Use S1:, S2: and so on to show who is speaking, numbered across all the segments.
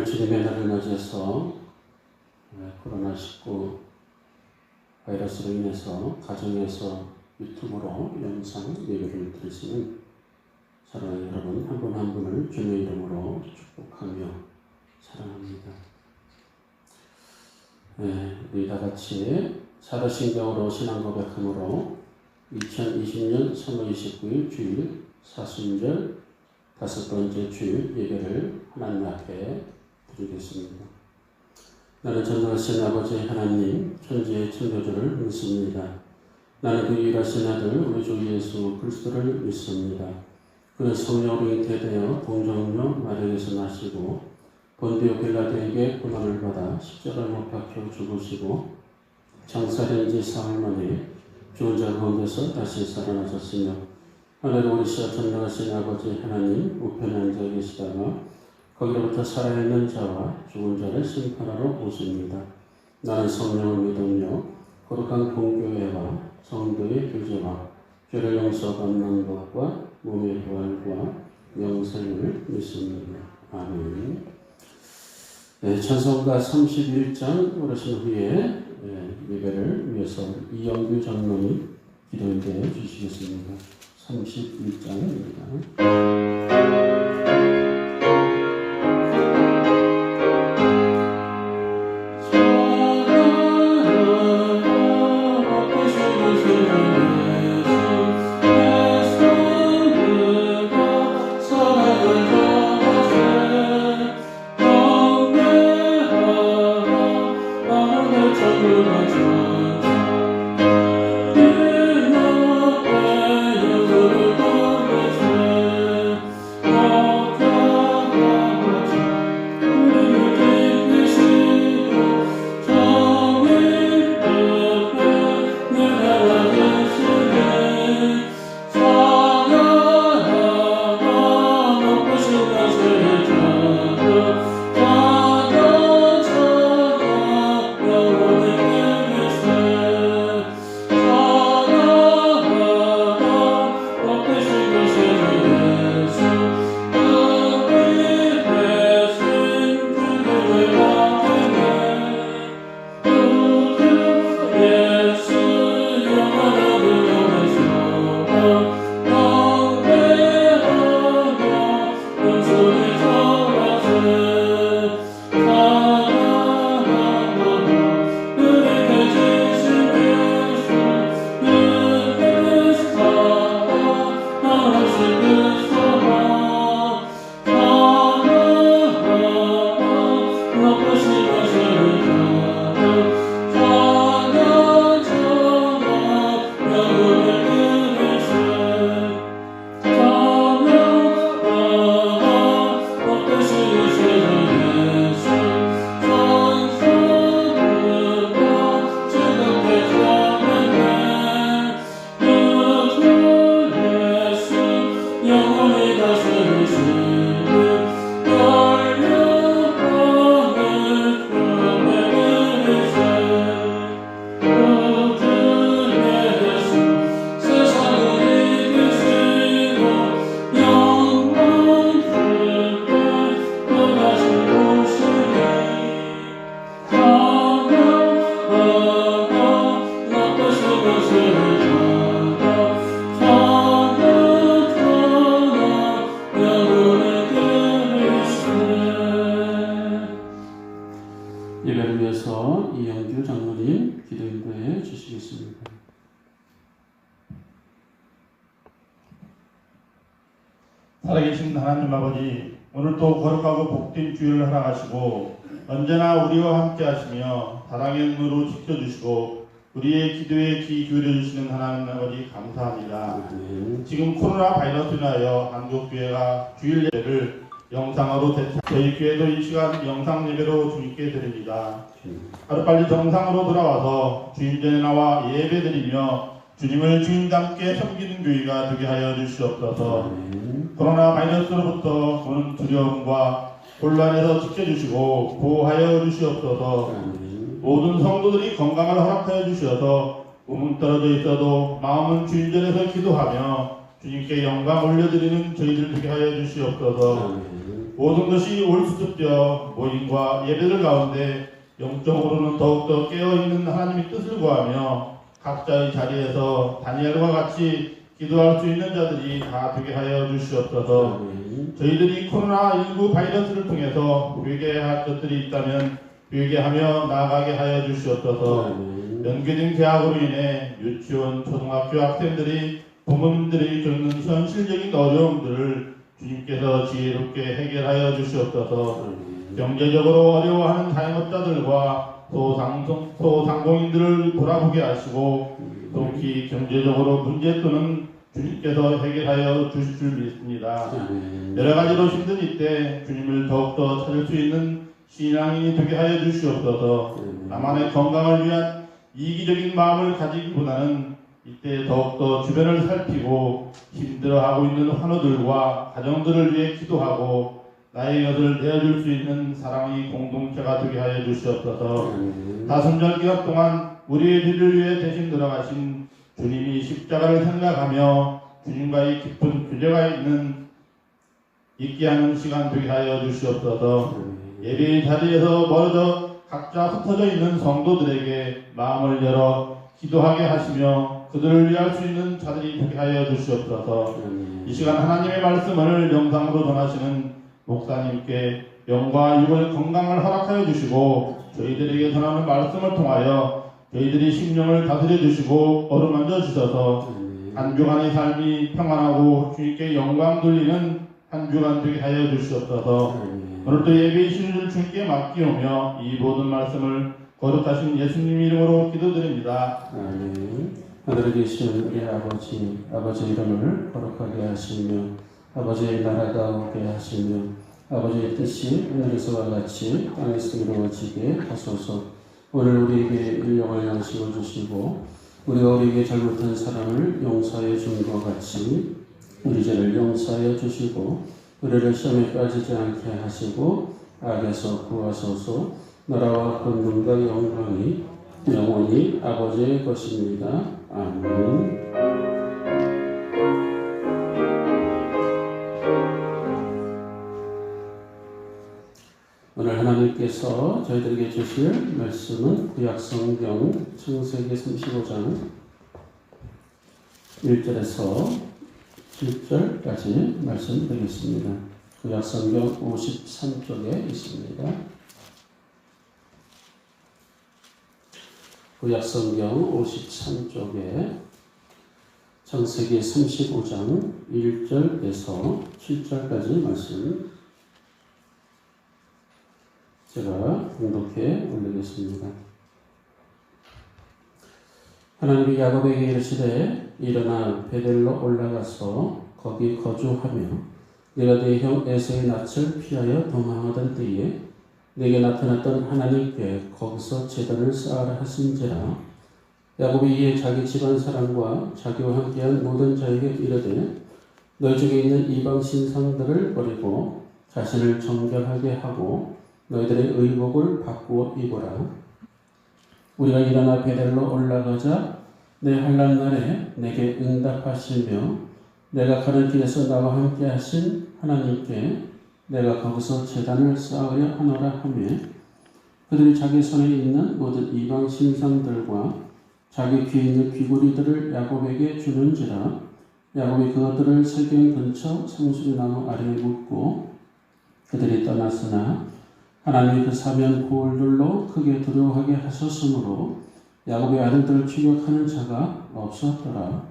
S1: 오늘 주님의 날을 맞이해서 코로나19 바이러스로 인해서 가정에서 유튜브로 영상 예배를 드리시는 사랑하는 여러분 한 분 한 분을 주님의 이름으로 축복하며 사랑합니다. 우리 다 같이 사도신경으로 신앙 고백함으로 2020년 3월 29일 주일 사순절 5번째 주일 예배를 하나님 앞에 드리겠습니다. 나는 전능하신 아버지 하나님 천지의 창조주를 믿습니다. 나는 그 유일하신 아들 우리 주 예수 그리스도를 믿습니다. 그는 성령으로 잉태되어 동정녀 마리아에서 나시고 본디오 빌라도에게 고난을 받아 십자가에 못 박혀 죽으시고 장사된 지 사흘 만에 죽은 자 가운데서 다시 살아나셨으며 하늘에 오르시어 전능하신 아버지 하나님 우편에 앉아 계시다가 거기로부터 살아있는 자와 죽은 자를 심판하러 오십니다. 나는 성령을 믿으며 거룩한 공교회와 성도의 교제와 죄를 용서받는 것과 몸의 부활과 영생을 믿습니다. 아멘. 찬송가 31장 오르신 후에 예배를 위해서 이영규 장로님 기도인대 주시겠습니다. 31장입니다. 예배를 위해서 이영규 장로님 기도 인도해 주시겠습니다.
S2: 살아계신 하나님 아버지, 오늘도 거룩하고 복된 주일을 허락하시고 언제나 우리와 함께 하시며 사랑의 눈으로 지켜주시고 우리의 기도에 귀 기울여주시는 하나님 아버지 감사합니다. 지금 코로나 바이러스로 인하여 한국교회가 주일 예배를 영상으로 저희 교회도 이 시간 영상 예배로 주님께 드립니다. 하루빨리 정상으로 돌아와서 주님 전에 나와 예배드리며 주님을 주님답게 섬기는 교회가 되게 하여 주시옵소서. 코로나 바이러스로부터 오는 두려움과 혼란에서 지켜주시고 보호하여 주시옵소서. 모든 성도들이 건강을 허락하여 주셔서 몸은 떨어져 있어도 마음은 주님 전에서 기도하며 주님께 영광 올려드리는 저희들 되게 하여 주시옵소서. 모든 것이 올수습되어 모임과 예배들 가운데 영적으로는 더욱더 깨어있는 하나님의 뜻을 구하며 각자의 자리에서 다니엘과 같이 기도할 수 있는 자들이 다 되게 하여 주시옵소서. 저희들이 코로나19 바이러스를 통해서 회개할 것들이 있다면 회개하며 나아가게 하여 주시옵소서. 연계된 계약으로 인해 유치원, 초등학교 학생들이 부모님들이 겪는 현실적인 어려움들을 주님께서 지혜롭게 해결하여 주시옵소서. 경제적으로 어려워하는 자영업자들과 소상공인들을 돌아보게 하시고 속히 경제적으로 문제 또는 주님께서 해결하여 주실 줄 믿습니다. 여러 가지로 힘든 이때 주님을 더욱더 찾을 수 있는 신앙인이 되게 하여 주시옵소서. 나만의 건강을 위한 이기적인 마음을 가지기보다는 이때 더욱더 주변을 살피고 힘들어하고 있는 환우들과 가정들을 위해 기도하고 나의 것을 내어줄 수 있는 사랑의 공동체가 되게 하여 주시옵소서. 다순절 기간 동안 우리의 뒤를 위해 대신 들어가신 주님이 십자가를 생각하며 주님과의 깊은 교제가 있게 하는 시간 되게 하여 주시옵소서. 예배의 자리에서 멀어져 각자 흩어져 있는 성도들에게 마음을 열어 기도하게 하시며 그들을 위할 수 있는 자들이 되게 하여 주시옵소서. 이 시간 하나님의 말씀을 영상으로 전하시는 목사님께 영과 육을 건강을 허락하여 주시고 저희들에게 전하는 말씀을 통하여 저희들이 심령을 다스려 주시고 어루만져 주셔서 한 주간의 삶이 평안하고 주님께 영광 돌리는 한 주간 되게 하여 주시옵소서. 오늘도 예배의 신을 주님께 맡기오며 이 모든 말씀을 거룩하신 예수님 이름으로 기도드립니다.
S1: 아멘. 하늘에 계신 우리 아버지 이름을 거룩하게 하시며 아버지의 나라가 오게 하시며 아버지의 뜻이 하늘에서와 같이 땅에서 이루어지게 하소서. 오늘 우리에게 일용할 양식을 주시고 우리가 우리에게 잘못한 사람을 용서해 준 것 같이 우리 죄를 용서하여 주시고 우리를 시험에 빠지지 않게 하시고 악에서 구하소서. 나라와 권능과 영광이 영원히 아버지의 것입니다. 아멘. 오늘 하나님께서 저희들에게 주실 말씀은 구약성경 창세기 35장 1절에서 7절까지 말씀드리겠습니다. 구약성경 53쪽에 있습니다. 구약성경 53쪽에 창세기 35장 1절에서 7절까지 말씀 제가 공독해 올리겠습니다. 하나님이 야곱에게 이르시되 일어나 베델로 올라가서 거기 거주하며 내가 네 형 에서의 낯을 피하여 도망하던 때에 내게 나타났던 하나님께 거기서 제단을 쌓으라 하신지라. 야곱이 이에 자기 집안 사람과 자기와 함께한 모든 자에게 이르되 너희 중에 있는 이방 신상들을 버리고 자신을 정결하게 하고 너희들의 의복을 바꾸어 입어라. 우리가 일어나 베델로 올라가자 내 환난 날에 내게 응답하시며 내가 가는 길에서 나와 함께 하신 하나님께 내가 거기서 제단을 쌓으려 하노라 하며 그들이 자기 손에 있는 모든 이방 신상들과 자기 귀에 있는 귀고리들을 야곱에게 주는지라. 야곱이 그것들을 세겜 근처 상수리나무 아래에 묻고 그들이 떠났으나 하나님이 그 사면 고을들로 크게 두려워하게 하셨으므로 야곱의 아들들을 추격하는 자가 없었더라.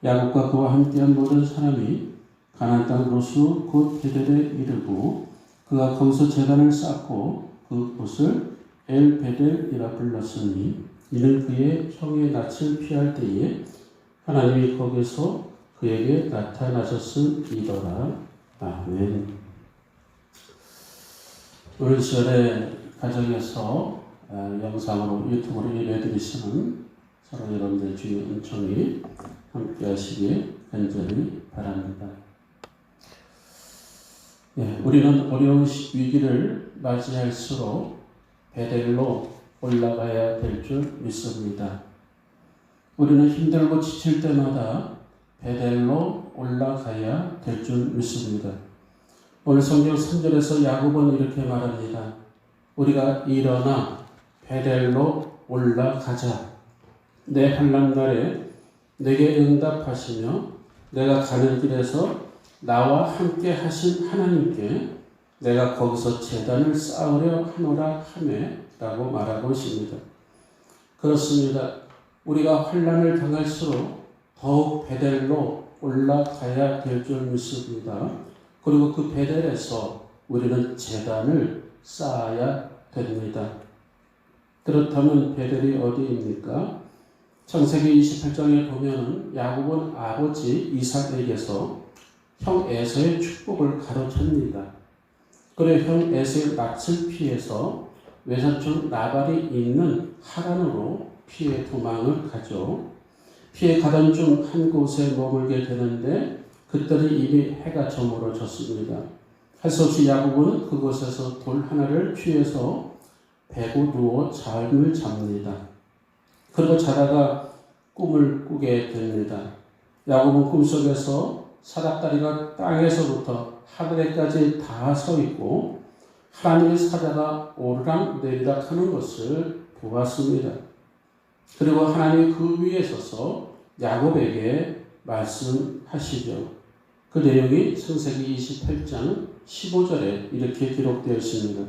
S1: 야곱과 그와 함께한 모든 사람이 가나안 땅 루스 곧 베델에 이르고 그가 거기서 제단을 쌓고 그 곳을 엘 베델이라 불렀으니 이는 그의 형의 낯을 피할 때에 하나님이 거기서 그에게 나타나셨음이더라. 아멘. 오늘 시절에 가정에서 영상으로 유튜브로 예배드리시는 서로 여러분들 주의 은총이 함께 하시길 간절히 바랍니다. 우리는 어려운 위기를 맞이할수록 베델로 올라가야 될 줄 믿습니다. 우리는 힘들고 지칠 때마다 베델로 올라가야 될 줄 믿습니다. 오늘 성경 3절에서 야곱은 이렇게 말합니다. 우리가 일어나 베델로 올라가자. 내 환난 날에 내게 응답하시며 내가 가는 길에서 나와 함께 하신 하나님께 내가 거기서 제단을 쌓으려 하노라 하매 라고 말하고 있습니다. 그렇습니다. 우리가 환난을 당할수록 더욱 베델로 올라가야 될 줄 믿습니다. 그리고 그 베델에서 우리는 제단을 쌓아야 됩니다. 그렇다면 베델이 어디입니까? 창세기 28장에 보면 야곱은 아버지 이삭에게서 형 에서의 축복을 가로챕니다. 그래 형 에서의 낯을 피해서 외삼촌 나발이 있는 하란으로 피해 도망을 가죠. 피해 가던 중 한 곳에 머물게 되는데 그때는 이미 해가 저물어졌습니다. 할 수 없이 야곱은 그곳에서 돌 하나를 취해서 베고 누워 잠을 잡니다. 그리고 자다가 꿈을 꾸게 됩니다. 야곱은 꿈속에서 사닥다리가 땅에서부터 하늘에까지 다 서 있고 하나님의 사자가 오르락 내리락 하는 것을 보았습니다. 그리고 하나님이 그 위에 서서 야곱에게 말씀하시죠. 그 내용이 창세기 28장 15절에 이렇게 기록되어 있습니다.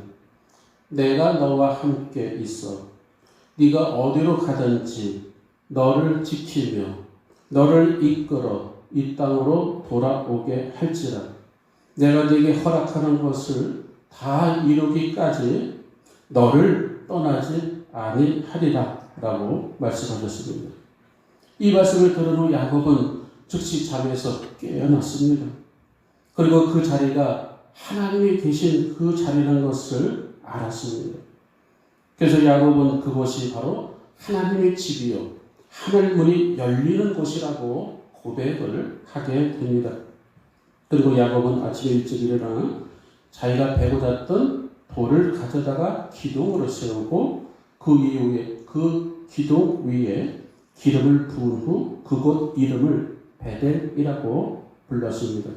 S1: 내가 너와 함께 있어 네가 어디로 가든지 너를 지키며 너를 이끌어 이 땅으로 돌아오게 할지라. 내가 네게 허락하는 것을 다 이루기까지 너를 떠나지 아니하리라 라고 말씀하셨습니다. 이 말씀을 들은 후 야곱은 즉시 잠에서 깨어났습니다. 그리고 그 자리가 하나님이 계신 그 자리라는 것을 알았습니다. 그래서 야곱은 그곳이 바로 하나님의 집이요 하늘 문이 열리는 곳이라고 고백을 하게 됩니다. 그리고 야곱은 아침에 일찍 일어나 자기가 베고 잤던 돌을 가져다가 기둥으로 세우고 그 이후에 그 기둥 위에 기름을 부은 후 그곳 이름을 베델이라고 불렀습니다.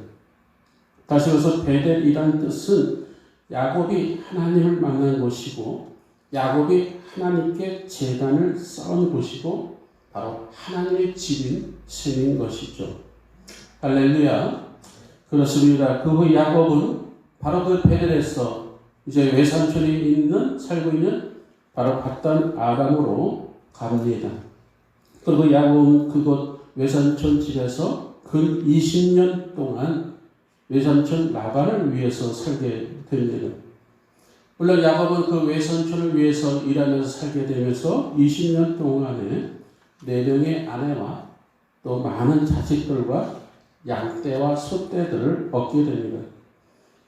S1: 다시 여기서 베델이란 뜻은 야곱이 하나님을 만난 곳이고 야곱이 하나님께 제단을 쌓은 곳이고 바로 하나님의 집인 셈인 것이죠. 할렐루야. 그렇습니다. 그 후 야곱은 바로 그 베델에서 이제 외삼촌이 살고 있는 바로 밧단 아람으로 갑니다. 그리고 야곱은 그곳 외삼촌 집에서 근 20년 동안 외삼촌 라반을 위해서 살게 됩니다. 물론 야곱은 그 외삼촌을 위해서 일하면서 살게 되면서 20년 동안에 4명의 아내와 또 많은 자식들과 양떼와 소떼들을 얻게 됩니다.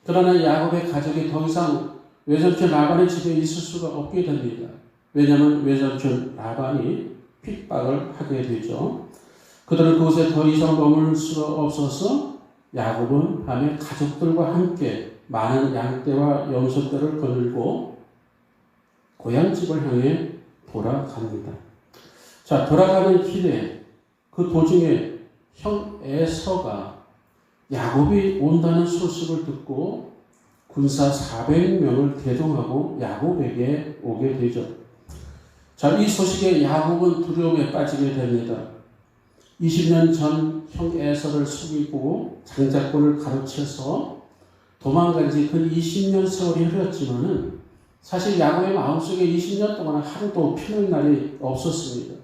S1: 그러나 야곱의 가족이 더 이상 외삼촌 라반의 집에 있을 수가 없게 됩니다. 왜냐하면 외삼촌 라반이 핍박을 하게 되죠. 그들은 그곳에 더 이상 머물 수가 없어서 야곱은 밤에 가족들과 함께 많은 양떼와 염소떼를 거느리고 고향집을 향해 돌아갑니다. 자, 돌아가는 길에 그 도중에 형 에서가 야곱이 온다는 소식을 듣고 군사 400명을 대동하고 야곱에게 오게 되죠. 자, 이 소식에 야곱은 두려움에 빠지게 됩니다. 20년 전 형 에서를 속이고 장자권을 가로채서 도망간 지 근 20년 세월이 흘렀지만은 사실 야곱의 마음속에 20년 동안 하루도 피는 날이 없었습니다.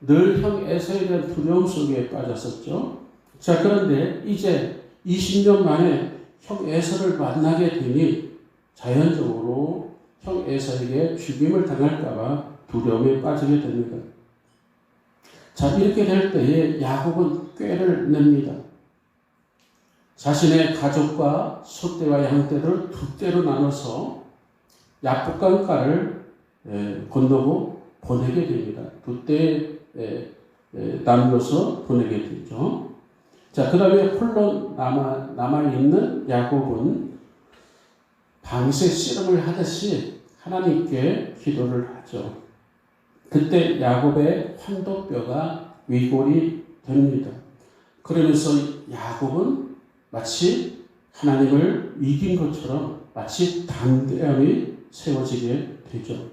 S1: 늘 형 에서에 대한 두려움 속에 빠졌었죠. 자, 그런데 이제 20년 만에 형 에서를 만나게 되니 자연적으로 형 에서에게 죽임을 당할까봐 두려움에 빠지게 됩니다. 자, 이렇게 될 때에 야곱은 꾀를 냅니다. 자신의 가족과 소떼와 양떼들을 두 떼로 나눠서 야복강가를 건너고 보내게 됩니다. 두 떼에 나누어서 보내게 되죠. 자, 그 다음에 홀로 남아있는 야곱은 밤새 씨름을 하듯이 하나님께 기도를 하죠. 그때 야곱의 환도뼈가 위골이 됩니다. 그러면서 야곱은 마치 하나님을 이긴 것처럼 마치 담대함이 세워지게 되죠.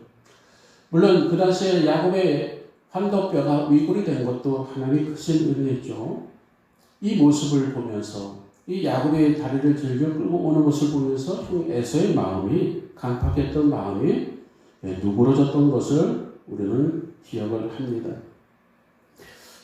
S1: 물론 그 당시에 야곱의 환도뼈가 위골이 된 것도 하나님의 크신 은혜죠. 이 모습을 보면서 이 야곱의 다리를 즐겨 끌고 오는 모습을 보면서 형 에서의 마음이 강팍했던 마음이 누그러졌던 것을 우리는 기억을 합니다.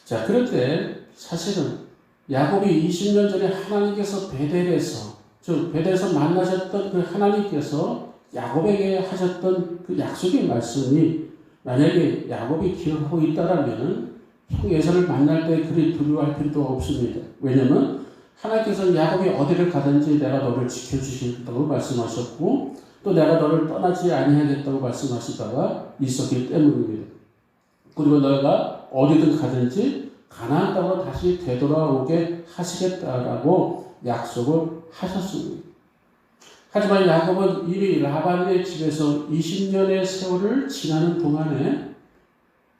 S1: 자, 그럴 때 사실은 야곱이 20년 전에 하나님께서 베델에서 즉 베델에서 만나셨던 그 하나님께서 야곱에게 하셨던 그 약속의 말씀이 만약에 야곱이 기억하고 있다라면 형 에서를 만날 때 그리 두려워할 필요도 없습니다. 왜냐하면 하나님께서 야곱이 어디를 가든지 내가 너를 지켜주시겠다고 말씀하셨고 또 내가 너를 떠나지 아니하겠다고 말씀하시다가 있었기 때문입니다. 그리고 너가 어디든 가든지 가나안 땅으로 다시 되돌아오게 하시겠다라고 약속을 하셨습니다. 하지만 야곱은 이미 라반의 집에서 20년의 세월을 지나는 동안에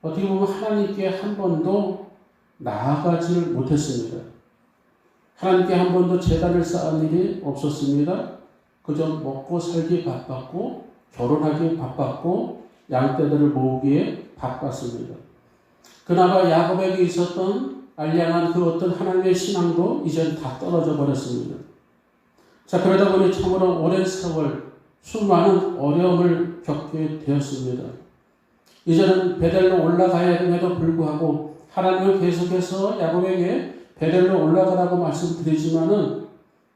S1: 어떻게 보면 하나님께 한 번도 나아가지를 못했습니다. 하나님께 한 번도 제단을 쌓은 일이 없었습니다. 그저 먹고 살기 바빴고 결혼하기 바빴고 양떼들을 모으기에 바빴습니다. 그나마 야곱에게 있었던 알량한 그 어떤 하나님의 신앙도 이젠 다 떨어져 버렸습니다. 자, 그러다 보니 참으로 오랜 세월 수많은 어려움을 겪게 되었습니다. 이제는 베델로 올라가야 됨에도 불구하고 하나님은 계속해서 야곱에게 베델로 올라가라고 말씀드리지만은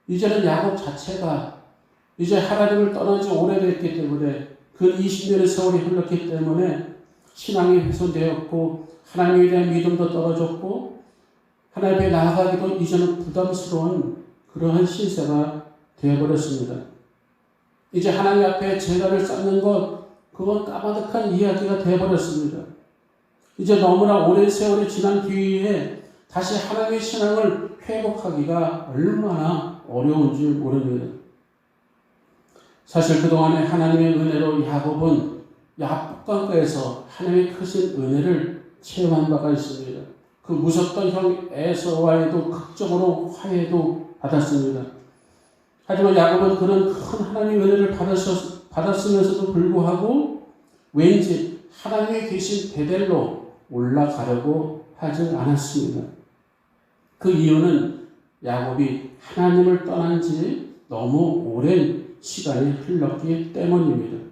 S1: 이제는 야곱 자체가 이제 하나님을 떠난 지 오래됐기 때문에 그 20년의 세월이 흘렀기 때문에 신앙이 훼손되었고 하나님에 대한 믿음도 떨어졌고 하나님 앞에 나아가기도 이제는 부담스러운 그러한 신세가 되어버렸습니다. 이제 하나님 앞에 제단을 쌓는 것 그건 까마득한 이야기가 되어버렸습니다. 이제 너무나 오랜 세월이 지난 뒤에 다시 하나님의 신앙을 회복하기가 얼마나 어려운지 모릅니다. 사실 그동안에 하나님의 은혜로 야곱은 야복강가에서 하나님의 크신 은혜를 체험한 바가 있습니다. 그 무섭던 형 에서와에도 극적으로 화해도 받았습니다. 하지만 야곱은 그런 큰 하나님의 은혜를 받았으면서도 불구하고 왠지 하나님이 계신 베델로 올라가려고 하지 않았습니다. 그 이유는 야곱이 하나님을 떠난 지 너무 오랜 시간이 흘렀기 때문입니다.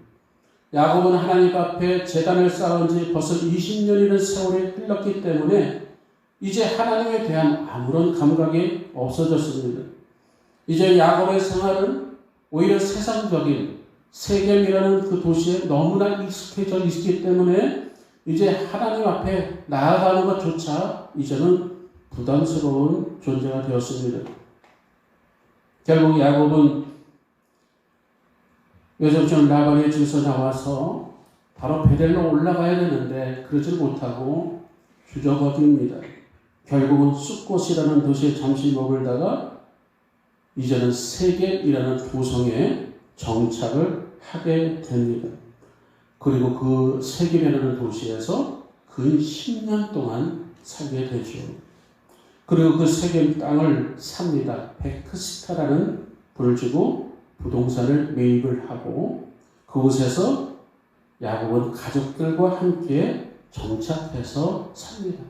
S1: 야곱은 하나님 앞에 제단을 쌓은 지 벌써 20년이라는 세월이 흘렀기 때문에 이제 하나님에 대한 아무런 감각이 없어졌습니다. 이제 야곱의 생활은 오히려 세상적인 세겜이라는 그 도시에 너무나 익숙해져 있기 때문에 이제 하나님 앞에 나아가는 것조차 이제는 부담스러운 존재가 되었습니다. 결국 야곱은 외삼촌 라반의 집에서 나와서 바로 베델로 올라가야 되는데 그러지 못하고 주저거듭니다. 결국은 숫곳이라는 도시에 잠시 머물다가 이제는 세겜이라는 도성에 정착을 하게 됩니다. 그리고 그 세겜이라는 도시에서 근 10년 동안 살게 되죠. 그리고 그 세겜 땅을 삽니다. 베크시타라는 부를 주고 부동산을 매입을 하고 그곳에서 야곱은 가족들과 함께 정착해서 삽니다.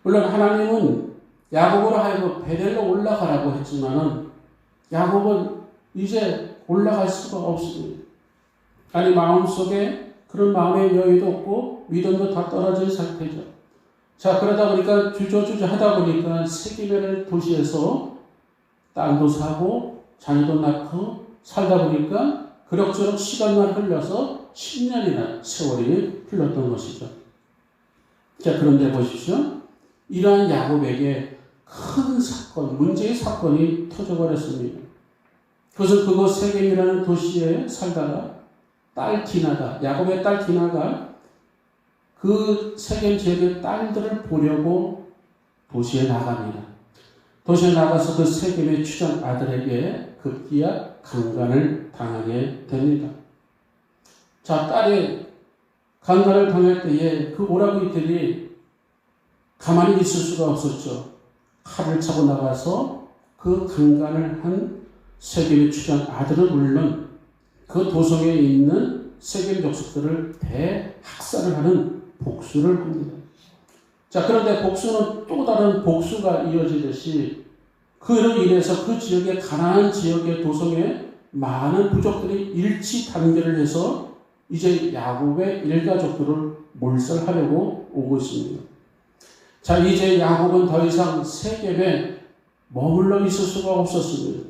S1: 물론 하나님은 야곱으로 하여금 베델로 올라가라고 했지만은 야곱은 이제 올라갈 수가 없습니다. 아니 마음속에 그런 마음의 여유도 없고 믿음도 다 떨어진 상태죠. 자, 그러다 보니까 주저주저 하다 보니까 세겜이라는 도시에서 땅도 사고 자녀도 낳고 살다 보니까 그럭저럭 시간만 흘러서 10년이나 세월이 흘렀던 것이죠. 자, 그런데 보십시오. 이러한 야곱에게 큰 사건, 문제의 사건이 터져버렸습니다. 그것은 그곳 세겜이라는 도시에 살다가 딸 디나가, 야곱의 딸 디나가 그 세겜 지역의 딸들을 보려고 도시에 나갑니다. 도시에 나가서 그 세겜의 추장 아들에게 급기야 강간을 당하게 됩니다. 자, 딸이 강간을 당할 때에 그 오라버니들이 가만히 있을 수가 없었죠. 칼을 차고 나가서 그 강간을 한 세겜의 추장 아들은 물론 그 도성에 있는 세겜 족속들을 대학살을 하는 복수를 합니다. 자, 그런데 복수는 또 다른 복수가 이어지듯이 그로 인해서 그 지역의 가나안 지역의 도성에 많은 부족들이 일치 단결을 해서 이제 야곱의 일가족들을 몰살하려고 오고 있습니다. 자, 이제 야곱은 더 이상 세겜에 머물러 있을 수가 없었습니다.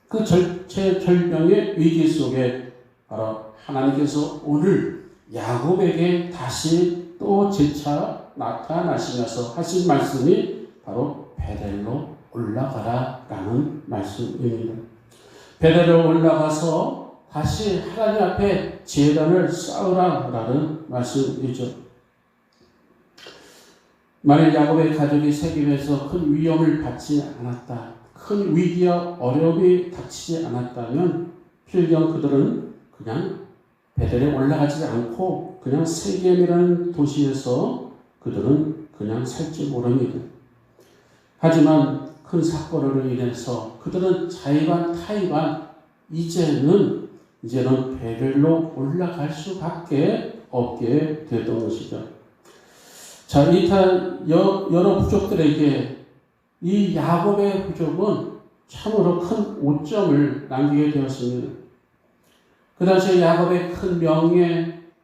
S1: 그 절명의 위기 속에 바로 하나님께서 오늘 야곱에게 다시 또 재차 나타나시면서 하신 말씀이 바로 베델로 올라가라 라는 말씀입니다. 베델로 올라가서 다시 하나님 앞에 제단을 쌓으라 라는 말씀이죠. 만약 야곱의 가족이 세겜에서 큰 위험을 받지 않았다, 큰 위기와 어려움이 닥치지 않았다면 필경 그들은 그냥 베델에 올라가지 않고 그냥 세겜이라는 도시에서 그들은 그냥 살지 모릅니다. 하지만 큰 사건으로 인해서 그들은 자의반 타의반 이제는 베델로 올라갈 수밖에 없게 됐던 것이죠. 자, 이탈 여러 부족들에게 이 야곱의 부족은 참으로 큰 오점을 남기게 되었습니다. 그 당시에 야곱의 큰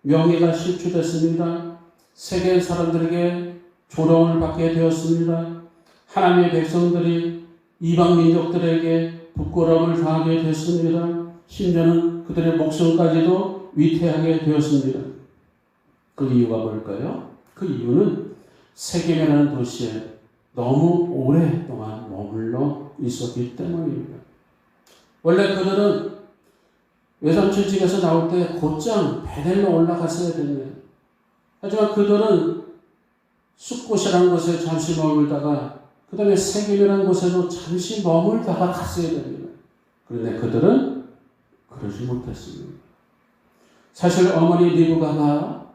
S1: 명예가 실추됐습니다. 세계 사람들에게 조롱을 받게 되었습니다. 하나님의 백성들이 이방 민족들에게 부끄러움을 당하게 됐습니다. 심지어는 그들의 목숨까지도 위태하게 되었습니다. 그 이유가 뭘까요? 그 이유는 세겜이라는 도시에 너무 오랫동안 머물러 있었기 때문입니다. 원래 그들은 외삼촌 집에서 나올 때 곧장 베델로 올라갔어야 됩니다. 하지만 그들은 숲곳이라는 곳에 잠시 머물다가 그 다음에 세겜이라는 곳에도 잠시 머물다가 갔어야 됩니다. 그런데 그들은 그러지 못했습니다. 사실 어머니 리브가가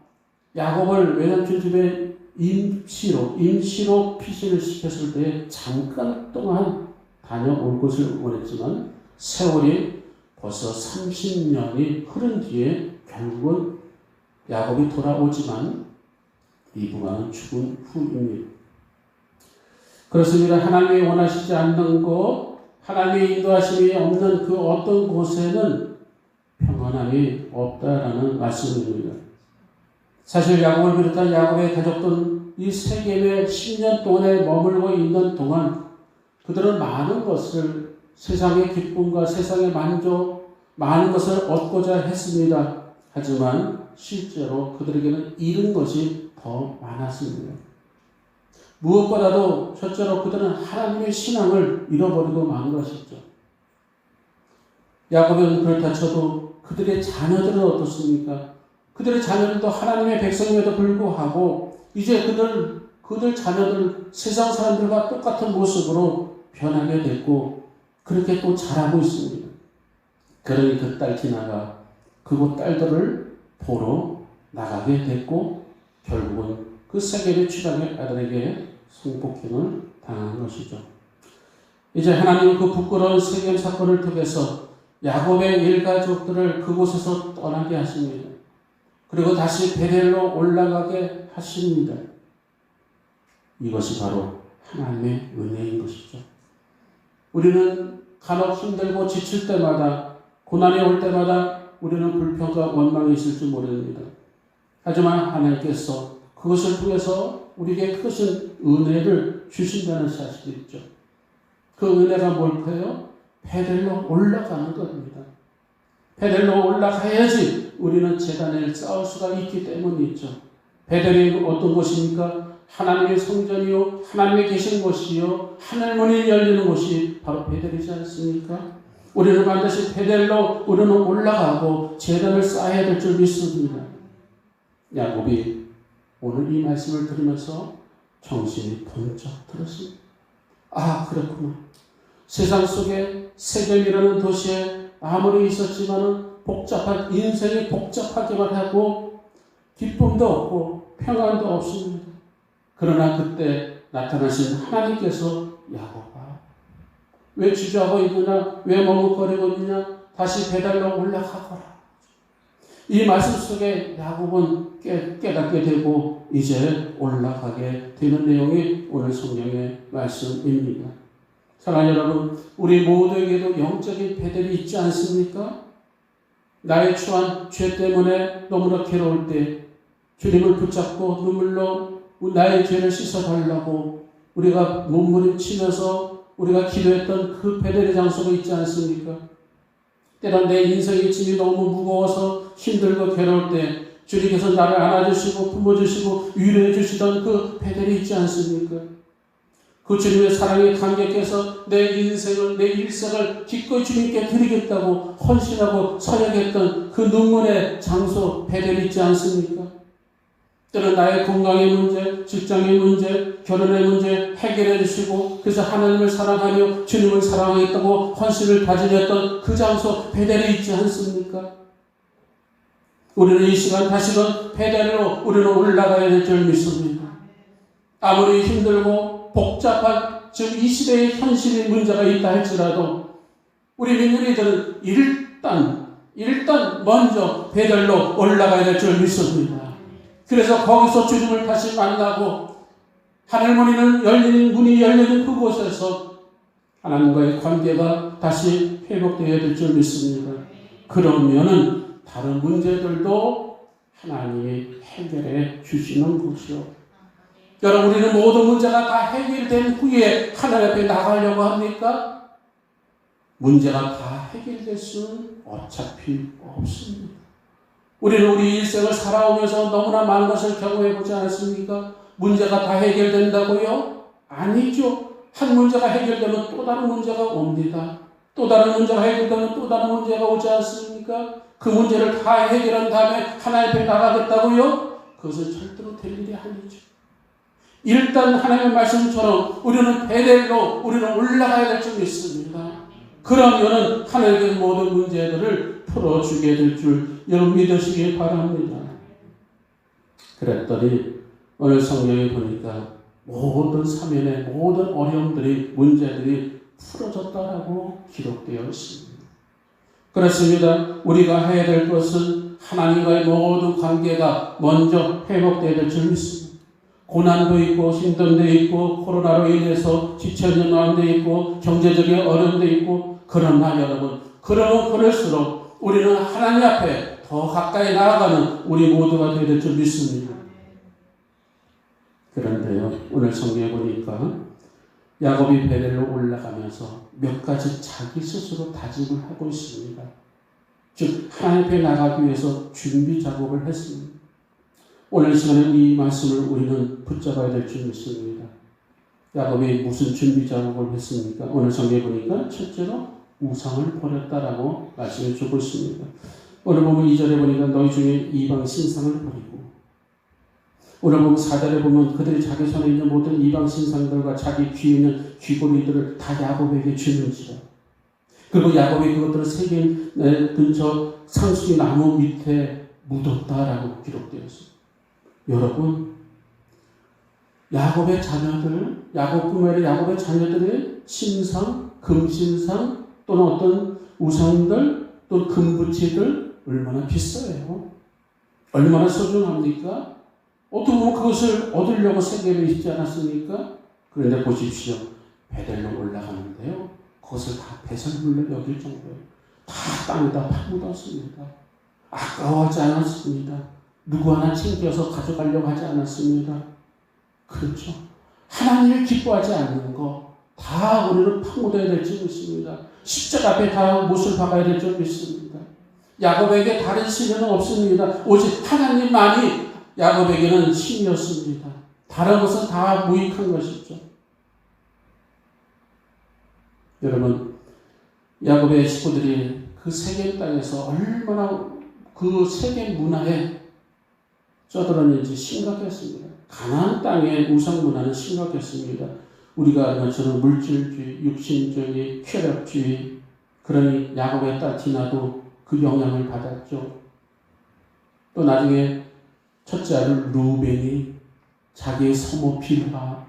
S1: 야곱을 외삼촌 집에 임시로 피신을 시켰을 때 잠깐 동안 다녀올 것을 원했지만 세월이 벌써 30년이 흐른 뒤에 결국은 야곱이 돌아오지만 리브가는 죽은 후입니다. 그렇습니다. 하나님이 원하시지 않는 곳, 하나님의 인도하심이 없는 그 어떤 곳에는 평안함이 없다라는 말씀입니다. 사실 야곱을 비롯한 야곱의 가족들은 이 세겜에 10년 동안에 머물고 있는 동안 그들은 많은 것을, 세상의 기쁨과 세상의 만족, 많은 것을 얻고자 했습니다. 하지만 실제로 그들에게는 잃은 것이 더 많았습니다. 무엇보다도 첫째로 그들은 하나님의 신앙을 잃어버리고 만 것이죠. 야곱은 그렇다 쳐도 그들의 자녀들은 어떻습니까? 그들의 자녀들도 하나님의 백성임에도 불구하고 이제 그들 자녀들 세상 사람들과 똑같은 모습으로 변하게 됐고 그렇게 또 자라고 있습니다. 그러니 그 딸 디나가 그곳 딸들을 보러 나가게 됐고 결국은 그 세겜의 추장의 아들에게 성폭행을 당한 것이죠. 이제 하나님은 그 부끄러운 세겜 사건을 통해서 야곱의 일가족들을 그곳에서 떠나게 하십니다. 그리고 다시 베델로 올라가게 하십니다. 이것이 바로 하나님의 은혜인 것이죠. 우리는 간혹 힘들고 지칠 때마다 고난이 올 때마다 우리는 불평과 원망이 있을지 모릅니다. 하지만 하나님께서 그것을 통해서 우리에게 크신 은혜를 주신다는 사실이 있죠. 그 은혜가 뭘까요? 베델로 올라가는 겁니다. 베델로 올라가야지 우리는 제단을 쌓을 수가 있기 때문이죠. 베델이 어떤 곳입니까? 하나님의 성전이요, 하나님의 계신 곳이요, 하늘문이 열리는 곳이 바로 베델이지 않습니까? 우리는 반드시 베델로 우리는 올라가고 제단을 쌓아야 될 줄 믿습니다. 야곱이 오늘 이 말씀을 들으면서 정신이 번쩍 들었습니다. 아, 그렇구나. 세상 속에 세겜이라는 도시에 아무리 있었지만은 복잡한 인생이 복잡하기만 하고 기쁨도 없고 평안도 없습니다. 그러나 그때 나타나신 하나님께서 야곱아, 왜 주저하고 있느냐? 왜 머뭇거리고 있느냐? 다시 배달로 올라가거라. 이 말씀 속에 야곱은 깨닫게 되고 이제 올라가게 되는 내용이 오늘 성경의 말씀입니다. 사랑하는 여러분, 우리 모두에게도 영적인 배달이 있지 않습니까? 나의 추한 죄 때문에 너무나 괴로울 때 주님을 붙잡고 눈물로 나의 죄를 씻어달라고 우리가 몸부림치면서 우리가 기도했던 그 배달의 장소가 있지 않습니까? 때론 내 인생의 짐이 너무 무거워서 힘들고 괴로울 때 주님께서 나를 안아주시고 품어주시고 위로해 주시던 그 배달이 있지 않습니까? 그 주님의 사랑에 감격해서 내 인생을, 내 일생을 기꺼이 주님께 드리겠다고 헌신하고 서약했던 그 눈물의 장소, 배달이 있지 않습니까? 때는 나의 건강의 문제, 직장의 문제, 결혼의 문제 해결해 주시고 그래서 하나님을 사랑하며 주님을 사랑하겠다고 헌신을 다짐했던 그 장소, 배달이 있지 않습니까? 우리는 이 시간 다시금 배달로 우리는 올라가야 될 줄 믿습니다. 아무리 힘들고 복잡한 지금 이 시대의 현실의 문제가 있다 할지라도 우리 민중이들은 일단 먼저 배달로 올라가야 될 줄 믿습니다. 그래서 거기서 주님을 다시 만나고 하늘문이 문이 열리는 그곳에서 하나님과의 관계가 다시 회복되어야 될 줄 믿습니다. 그러면은 다른 문제들도 하나님이 해결해 주시는 것이요. 여러분, 우리는 모든 문제가 다 해결된 후에 하나님 앞에 나가려고 합니까? 문제가 다 해결될 수는 어차피 없습니다. 우리는 우리 일생을 살아오면서 너무나 많은 것을 경험해보지 않았습니까? 문제가 다 해결된다고요? 아니죠. 한 문제가 해결되면 또 다른 문제가 옵니다. 또 다른 문제가 해결되면 또 다른 문제가 오지 않습니까? 그 문제를 다 해결한 다음에 하나님 앞에 나가겠다고요? 그것은 절대로 될 일이 아니죠. 일단 하나님의 말씀처럼 우리는 베델로 우리는 올라가야 될 줄 믿습니다. 그러면은 하나님의 모든 문제들을 풀어주게 될 줄 여러분 믿으시기 바랍니다. 그랬더니 오늘 성경에 보니까 모든 사면의 모든 어려움들이 문제들이 풀어졌다라고 기록되어 있습니다. 그렇습니다. 우리가 해야 될 것은 하나님과의 모든 관계가 먼저 회복되어야 될 줄 믿습니다. 고난도 있고 힘듦도 있고 코로나로 인해서 지쳐있는 마음도 있고 경제적인 어려움도 있고 그러나 여러분 그럴수록 우리는 하나님 앞에 더 가까이 나아가는 우리 모두가 되어야 될 줄 믿습니다. 그런데요 오늘 성경에 보니까 야곱이 베델로 올라가면서 몇 가지 자기 스스로 다짐을 하고 있습니다. 즉 하나님 앞에 나가기 위해서 준비 작업을 했습니다. 오늘 시간에 이 말씀을 우리는 붙잡아야 될 줄 믿습니다. 야곱이 무슨 준비 작업을 했습니까? 오늘 성경에 보니까 첫째로 우상을 버렸다라고 말씀해 주고 있습니다. 오늘 보면 2절에 보니까 너희 중에 이방 신상을 버리고 오늘 보면 4절에 보면 그들이 자기 손에 있는 모든 이방 신상들과 자기 귀에 있는 귀고리들을 다 야곱에게 주는지라. 그리고 야곱이 그것들을 세겜 근처 상수리 나무 밑에 묻었다라고 기록되어 있습니다. 여러분, 야곱의 자녀들, 야곱뿐만 아니라 야곱의 자녀들의 신상, 금신상 또는 어떤 우상들 또 금부치들 얼마나 비싸요? 얼마나 소중합니까? 어떻게 보면 그것을 얻으려고 세겜에 있지 않았습니까? 그런데 보십시오. 베델로 올라가는데요. 그것을 다 배설물로 여길 정도예요. 다 땅에다 파묻었습니다. 아까워하지 않았습니다. 누구 하나 챙겨서 가져가려고 하지 않았습니다. 그렇죠. 하나님을 기뻐하지 않는 거 다 우리는 파묻어야 될 줄 믿습니다. 십자가 앞에 다 못을 박아야 될 줄 믿습니다. 야곱에게 다른 신은 없습니다. 오직 하나님만이 야곱에게는 신이었습니다. 다른 것은 다 무익한 것이죠. 여러분, 야곱의 식구들이 그 세겜 땅에서 얼마나 그 세겜 문화에 쩌들었는지 심각했습니다. 가나안 땅의 우상 문화는 심각했습니다. 우리가 아는 것처럼 물질주의, 육신주의, 쾌락주의, 그러니 야곱의 딸 디나도 그 영향을 받았죠. 또 나중에 첫째 아들 루벤이 자기의 성모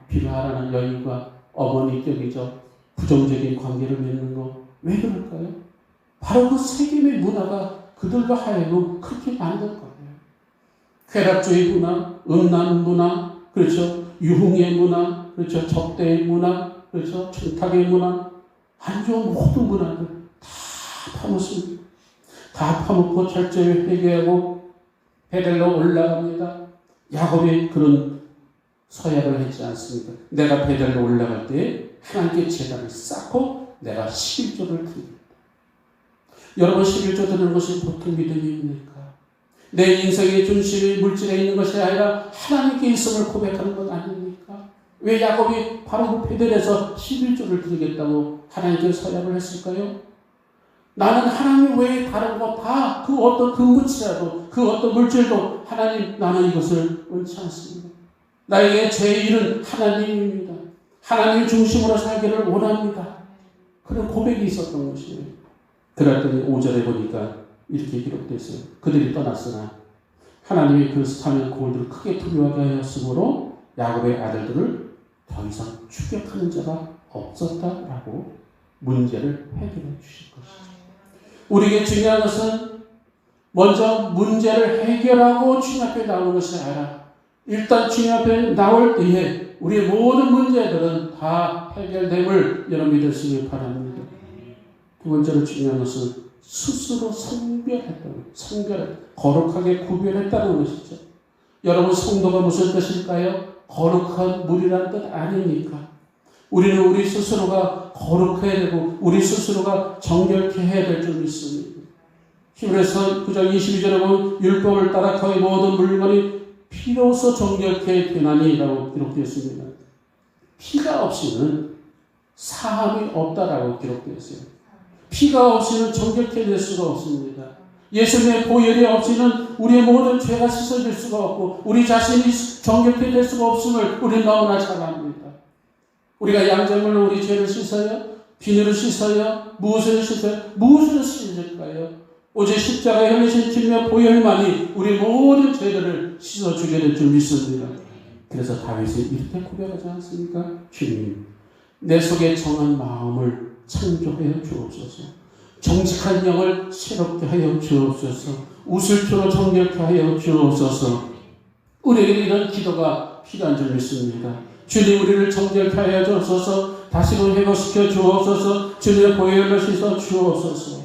S1: 빌하라는 여인과 어머니 격이죠. 부정적인 관계를 맺는 거. 왜 그럴까요? 바로 그 세겜의 문화가 그들로 하여금 그렇게 만든 거예요. 쾌락주의 문화, 음란 문화, 그렇죠? 유흥의 문화, 그렇죠? 접대의 문화, 그렇죠? 청탁의 문화, 안 좋은 모든 문화들 다 파묻습니다. 다 파묻고 철저히 회개하고 베델로 올라갑니다. 야곱이 그런 서약을 했지 않습니까? 내가 베델로 올라갈 때 하나님께 제단을 쌓고 내가 11조를 드립니다. 여러분, 11조 드리는 것이 보통 믿음입니까? 내 인생의 중심이 물질에 있는 것이 아니라 하나님께 있음을 고백하는 것 아닙니까? 왜 야곱이 바로 그 베델에서 11조를 드리겠다고 하나님께 서약을 했을까요? 나는 하나님 외에 다른 거 다 그 어떤 금붙이라도 그 어떤 물질도 하나님, 나는 이것을 원치 않습니다. 나에게 제일은 하나님입니다. 하나님 중심으로 살기를 원합니다. 그런 고백이 있었던 것이에요. 그랬더니 5절에 보니까 이렇게 기록되어 있어요. 그들이 떠났으나 하나님이 그 사면 고울들을 크게 두려워하게 하였으므로 야곱의 아들들을 더 이상 추격하는 자가 없었다라고 문제를 해결해 주실 것이죠. 우리에게 중요한 것은 먼저 문제를 해결하고 주님 앞에 나오는 것이 아니라 일단 주님 앞에 나올 때에 우리의 모든 문제들은 다 해결됨을 여러분 믿으시기 바랍니다. 두 번째로 중요한 것은 스스로 거룩하게 구별했다는 것이죠. 여러분, 성도가 무슨 뜻일까요? 거룩한 물이라는 뜻 아닙니까? 우리는 우리 스스로가 거룩해야 되고 우리 스스로가 정결케 해야 될 줄 믿습니다. 히브리서 9장 22절에 보면 율법을 따라 거의 모든 물건이 피로서 정결케 되나니라고 기록되어 있습니다. 피가 없이는 사함이 없다라고 기록되어 있어요. 피가 없이는 정결케 될 수가 없습니다. 예수님의 보혈이 없이는 우리의 모든 죄가 씻어질 수가 없고 우리 자신이 정결케 될 수가 없음을 우리는 너무나 잘 압니다. 우리가 양장물로 우리 죄를 씻어요? 비누를 씻어요? 무엇을 씻어요? 무엇을 씻을까요? 오직 십자가에 흘리신 주님의 보혈만이 우리 모든 죄들을 씻어주게 될 줄 믿습니다. 그래서 다윗이 이렇게 고백하지 않습니까? 주님, 내 속에 정한 마음을 창조하여 주옵소서. 정직한 영을 새롭게 하여 주옵소서. 웃을 줄로 정결케 하여 주옵소서. 우리에게 이런 기도가 필요한 줄 믿습니다. 주님, 우리를 정결케 하여 주옵소서. 다시금 회복시켜 주옵소서. 주님의 보혈로 씻어 주옵소서.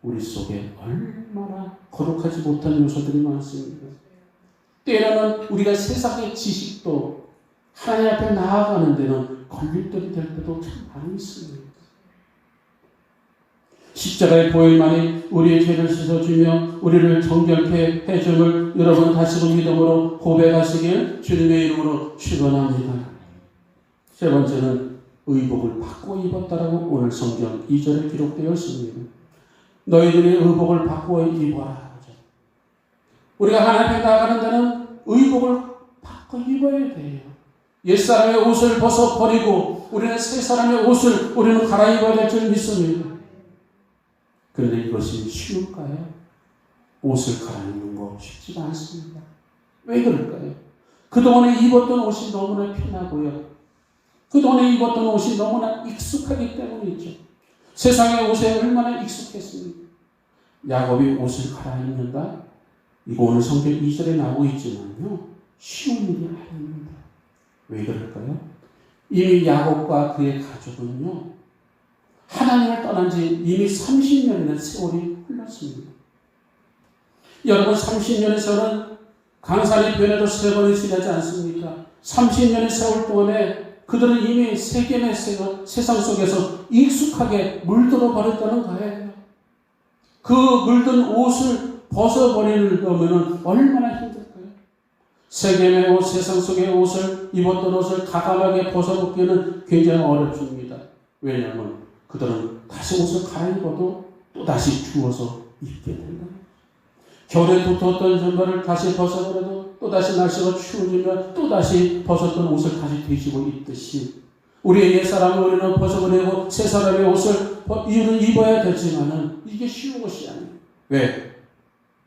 S1: 우리 속에 얼마나 거룩하지 못한 요소들이 많습니다. 때로는 우리가 세상의 지식도 하나님 앞에 나아가는 데는 걸림돌이 될 때도 참 많이 있습니다. 십자가의 보혈만이 우리의 죄를 씻어주며 우리를 정결케 해줌을 여러분 다시금 믿음으로 고백하시길 주님의 이름으로 축원합니다. 세 번째는 의복을 바꾸어 입었다라고 오늘 성경 2절에 기록되어 있습니다. 너희들이 의복을 바꾸어 입어라. 우리가 하나님 앞에 나아가는 데는 의복을 바꾸어 입어야 돼요. 옛사람의 옷을 벗어버리고 우리는 새 사람의 옷을 우리는 갈아입어야 될 줄 믿습니다. 그런데 이것이 쉬울까요? 옷을 갈아입는 거 쉽지가 않습니다. 왜 그럴까요? 그동안에 입었던 옷이 너무나 편하고요. 그동안에 입었던 옷이 너무나 익숙하기 때문이죠. 세상의 옷에 얼마나 익숙했습니까? 야곱이 옷을 갈아입는다? 이거 오늘 성경 2절에 나오고 있지만요. 쉬운 일이 아닙니다. 왜 그럴까요? 이미 야곱과 그의 가족은요. 하나님을 떠난 지 이미 30년이나 세월이 흘렀습니다. 여러분, 30년의 세월은 강산이 변해도 3번이 지나지 않습니까? 30년의 세월 동안에 그들은 이미 세겜의 세상 속에서 익숙하게 물들어 버렸다는 거예요. 그 물든 옷을 벗어버리려면 얼마나 힘들까요? 세겜의 옷, 세상 속의 옷을 입었던 옷을 가감하게 벗어벗기는 굉장히 어렵습니다. 왜냐하면 그들은 다시 옷을 갈아입어도 또다시 주워서 입게 된다. 겨울에 두터웠던 잠바를 다시 벗어버려도 또다시 날씨가 추워지면 또다시 벗었던 옷을 다시 뒤집어 입듯이 우리의 옛사람을 우리는 벗어버리고 새 사람의 옷을 입어야 되지만은 이게 쉬운 것이 아니에요. 왜?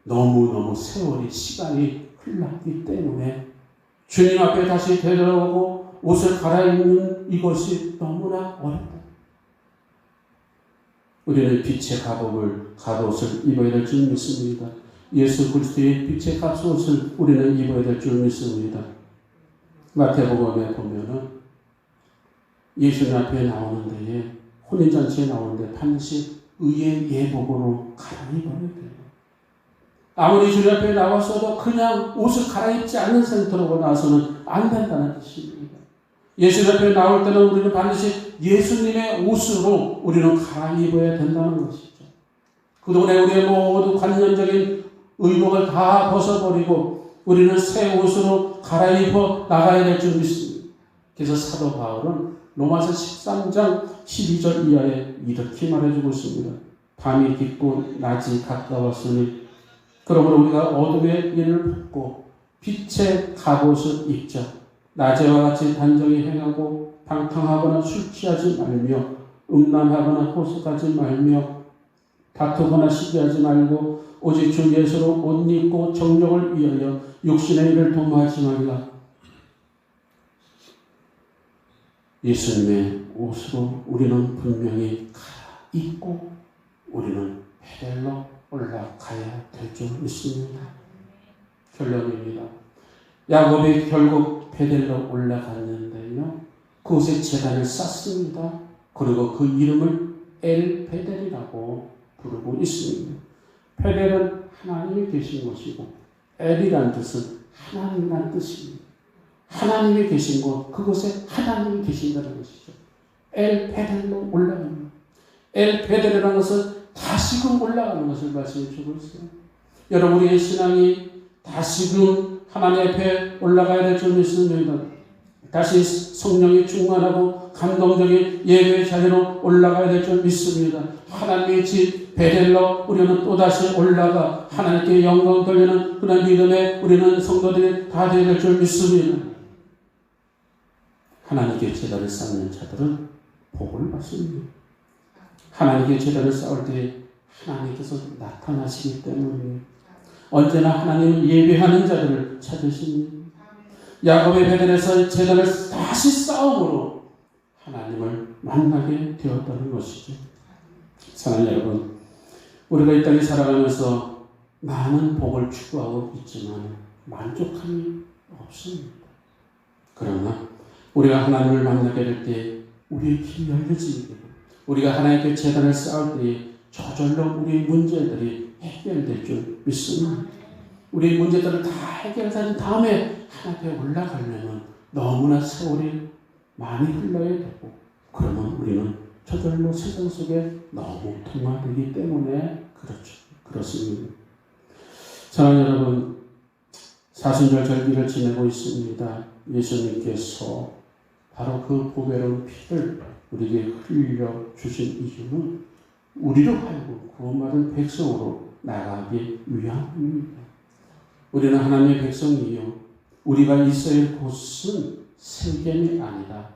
S1: 너무너무 세월이 시간이 흘렀기 때문에 주님 앞에 다시 되돌아오고 옷을 갈아입는 이것이 너무나 어렵다. 우리는 빛의 갑옷을 입어야 될 줄 믿습니다. 예수 그리스도의 빛의 갑옷을 우리는 입어야 될 줄 믿습니다. 마태복음에 보면은 예수님 앞에 나오는 데에 혼인잔치에 나오는데 반드시 의의 예복으로 갈아입어야 돼요. 아무리 주님 앞에 나왔어도 그냥 옷을 갈아입지 않는 상태로 나와서는 안 된다는 뜻입니다. 예수님 앞에 나올 때는 우리는 반드시 예수님의 옷으로 우리는 갈아입어야 된다는 것이죠. 그동안에 우리의 모든 관념적인 의복을 다 벗어버리고 우리는 새 옷으로 갈아입어 나가야 될 줄 믿습니다. 그래서 사도 바울은 로마서 13장 12절 이하에 이렇게 말해주고 있습니다. 밤이 깊고 낮이 가까웠으니 그러므로 우리가 어둠의 일을 벗고 빛의 갑옷을 입자. 낮에와 같이 단정히 행하고 방탕하거나 술 취하지 말며 음란하거나 호색하지 말며 다투거나 시기하지 말고 오직 주 예수로 옷 입고 정욕을 위하여 육신의 일을 도모하지 말라. 예수님의 옷으로 우리는 분명히 갈아입고 우리는 베델로 올라가야 될 줄 믿습니다. 결론입니다. 야곱이 결국 베델로 올라갔는데요. 그곳에 제단을 쌓습니다. 그리고 그 이름을 엘 베델이라고 부르고 있습니다. 베델은 하나님이 계신 것이고 엘이라는 뜻은 하나님이라는 뜻입니다. 하나님이 계신 곳, 그곳에 하나님이 계신다는 것이죠. 엘 베델로 올라갑니다. 엘 베델이라는 것은 다시금 올라가는 것을 말씀해 주고 있어요. 여러분의 신앙이 다시금 하나님 앞에 올라가야 될 줄 믿습니다. 다시 성령이 충만하고 감동적인 예배의 자리로 올라가야 될 줄 믿습니다. 하나님의 집 베델로 우리는 또다시 올라가 하나님께 영광 돌리는 그런 믿음에 우리는 성도들이 다 되어야 될 줄 믿습니다. 하나님께 제단을 쌓는 자들은 복을 받습니다. 하나님께 제단을 쌓을 때 하나님께서 나타나시기 때문에 언제나 하나님을 예배하는 자들을 찾으십니다. 야곱의 베델에서 제단을 다시 쌓음으로 하나님을 만나게 되었다는 것이죠. 사랑하는 여러분, 우리가 이 땅에 살아가면서 많은 복을 추구하고 있지만 만족함이 없습니다. 그러나 우리가 하나님을 만나게 될 때 우리의 길이 열려지게 되고 우리가 하나님께 제단을 쌓을 때 저절로 우리의 문제들이 해결될 줄 믿습니다. 우리의 문제들을 다 해결한 다음에 하나님께 올라가려면 너무나 세월이 많이 흘러야 되고 그러면 우리는 저절로 세상 속에 너무 동화되기 때문에 그렇습니다. 사랑하는 여러분, 사순절 절기를 지내고 있습니다. 예수님께서 바로 그 보배로운 피를 우리에게 흘려주신 이유는 우리로 하여금 구원받은 백성으로 나가기 위함입니다. 우리는 하나님의 백성이요. 우리가 있어야 할 곳은 세겜이 아니라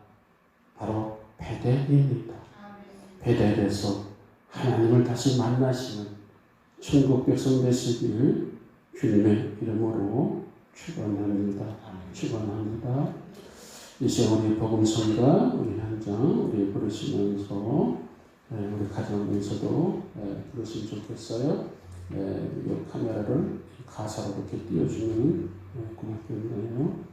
S1: 바로 베델입니다. 베델에서 하나님을 다시 만나시는 천국 백성 되시길 주님의 이름으로 축원합니다. 이제 우리 복음성가 우리 한장 우리 부르시면서 우리 가정에서도 부르시면 좋겠어요. 이 카메라를 가사로 이렇게 띄워주면 고맙겠네요.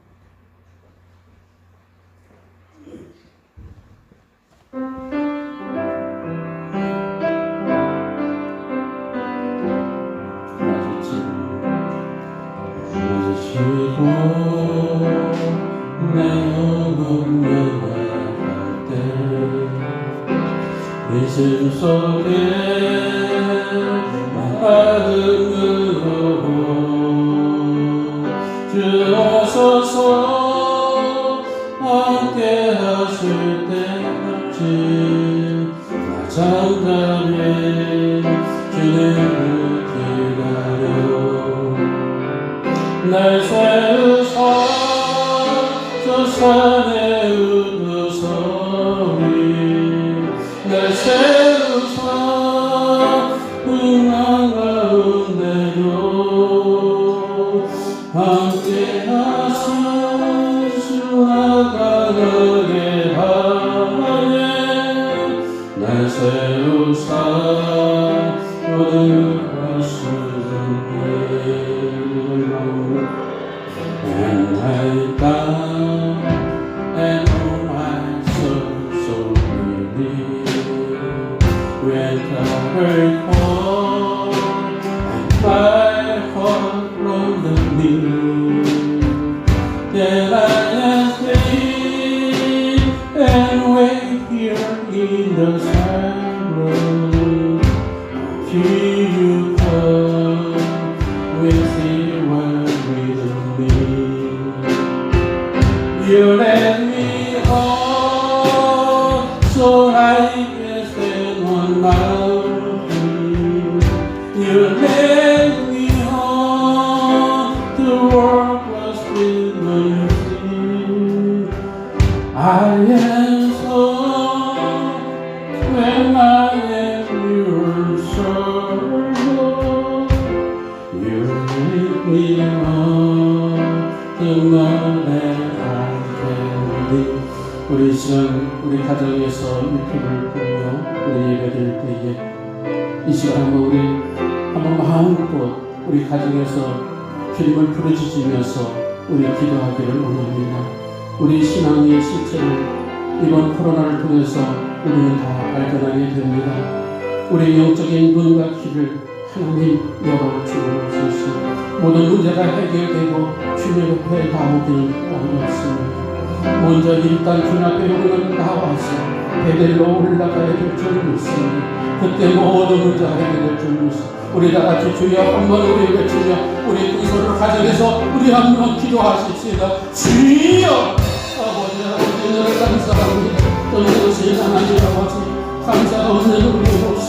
S1: 믿음 속에 마음으로 주옵소서. 함께 하실 때까지 잠잠히 주님을 기다려 날 세우사 저 산에 우두서리 날 세우사 흥한 가운데로 함께 하신 주 나가게 하네 날 세우사 모든 것을 And I bow and oh my soul so weary when the hurt falls and my heart from me then I am free and wait here in the silence till you come with the word with me. You let me on so I can stand on mountain. You let me on the world was with me. I am so when I am your soul. You make me on the moment I can live. 우리 시간 우리 가정에서 유튜브를 보며 우리 예배드릴 때에 이 시간 한번 우리 한번 마음껏 우리 가정에서 주님을 부르짖으면서 우리 기도하기를 원합니다. 우리 신앙의 실체를 이번 코로나를 통해서 우리는 다 발견하게 됩니다. 우리 영적인 눈과 귀를 하나님 열어주옵소서. 모든 문제가 해결되고 주님 옆에 나오기를 원하옵습니다. 먼저 일단 주님 앞에 우리는 나와서 베델로 올라가야 될 줄 믿습니다. 그때 모든 문제가 해결될 줄 믿습니다. 우리 다 같이 주여 한번 우리 외치며 우리 서로 가정에서 우리 한번 기도하십시다. 주여 아버지 너를 감사합니다. 떠나오신 하나님 아버지 감사가 없는 우리의 모습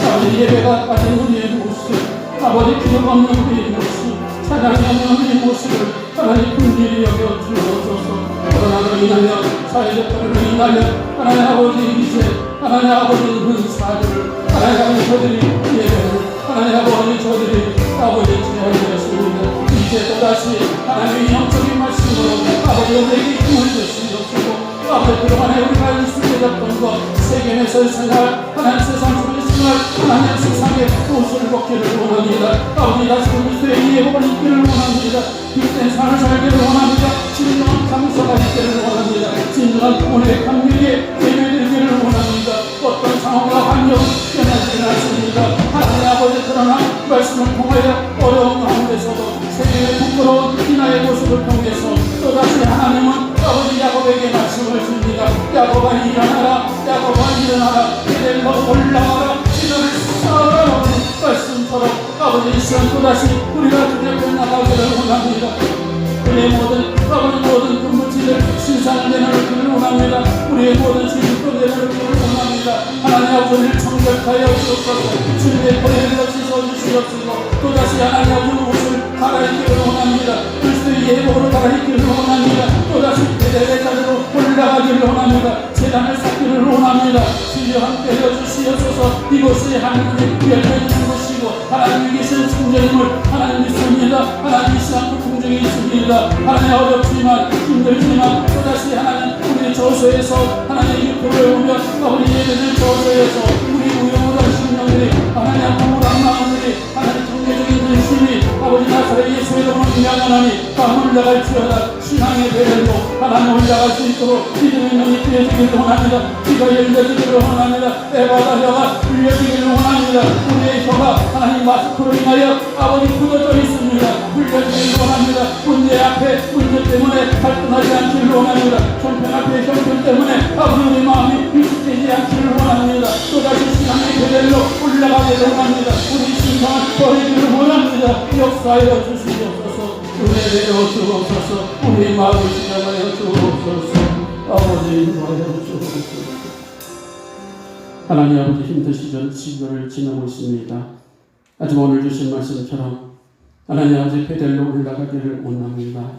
S1: 아버지 예배가 빠진 우리의 모습 아버지 기도가 없는 우리의 모습 찬양이 없는 우리의 모습을 하나님 긍휼히 여겨 주옵소서. 코로나로 인하여 사회적 거리로 인하여 하나님 아버지 이제 하나님 아버지 은사를 하나님 아버지 저들이 예배를 하나님 아버지 저들이 아버지 제안되었습니다. 이제 또다시 하나님의 영적인 말씀으로 아버지 우리에게 힘을 주시옵시고 아버지 그동안에 우리가 익숙해졌던 것 세계에서의 생활 하나님 세상 속의 생활 하나님 세상의 옷을 벗기를 원합니다. 아버지 다시 그리스도의 예복을 입기를 원합니다. 빛된 삶을 살기를 원합니다. 진정한 감사가 있기를 원합니다. 진정한 오늘의 감격에 예배드리기를 원합니다. 어떤 상황과 환경은 변하지 않습니다. 하나님 아버지 그러나 말씀을 통하여 어려운 가운데서도 세계의 부끄러운 비나의 모습을 통해서 또다시 하나님은 아버지 야곱에게 말씀을 줍니다. 야곱아 일어나라 야곱아 일어나라 베델로 올라가라 지도를 쌓아라 말씀처럼 아버지 이 시간 또다시 우리가 주님 앞에 나가기를 원합니다. 우리의 모든 아버지 모든 근무치를 신상 내놓기를 원합니다. 우리의 모든 진실도 내놓기를 원합니다. 하나님 아버지를 정결하여 주옵소서. 주님의 보혜를 씻어주시옵시고 또다시 하나님 아버지 옷을 갈아입기를 원합니다. 그리스도의 예복으로 갈아입기를 원합니다. 또다시 베델의 자리로 올라가기를 원합니다. 재단을 쌓기를 원합니다. 주여 함께 해주시옵소서. 이곳이 하나님의 열매주는 곳이고 하나님이 계신 충전임을 하나님 믿습니다. 하나님이 시한부 풍정이 있습니다. 하나님 어렵지만 힘들지만 또다시 하나님 우리 저소에서 하나님 유튜브를 보며 아버지 예배를 저소에서 우리 우영우란 심령들이 하나님 우울한 마음들이 하나님 정례적인 근심이 아버지 나사렛 예수의 이름으로 명하나니 다 올라갈지어다 신앙의 배열로 하나님 올라갈 수 있도록 믿음의 눈이 뜨여지기를 원합니다. 귀가 열려지기를 원합니다. 에바다 혀가 울려지기를 원합니다. 우리의 혀가 하나님 마스크로 인하여 아버지 굳어져 있습니다. 울려지기를 원합니다. 문제 앞에 문제 때문에 발끈하지 않기를 원합니다. 형편 앞에 형편 때문에 아버지 우리 마음이 위축되지 않기를 원합니다. 또다시 신앙의 배열로 올라가기를 원합니다. 우리 신앙을 버리기를 원합니다. 역사하여 주시옵소서. 은혜되어 주옵소서. 우리 마음을 지나가여 주옵소서. 아버지 인도하여 주옵소서. 하나님 아버지 힘드시던 시절을 지나고 있습니다. 아직 오늘 주신 말씀처럼 하나님 아버지 베델로 올라가기를 원합니다.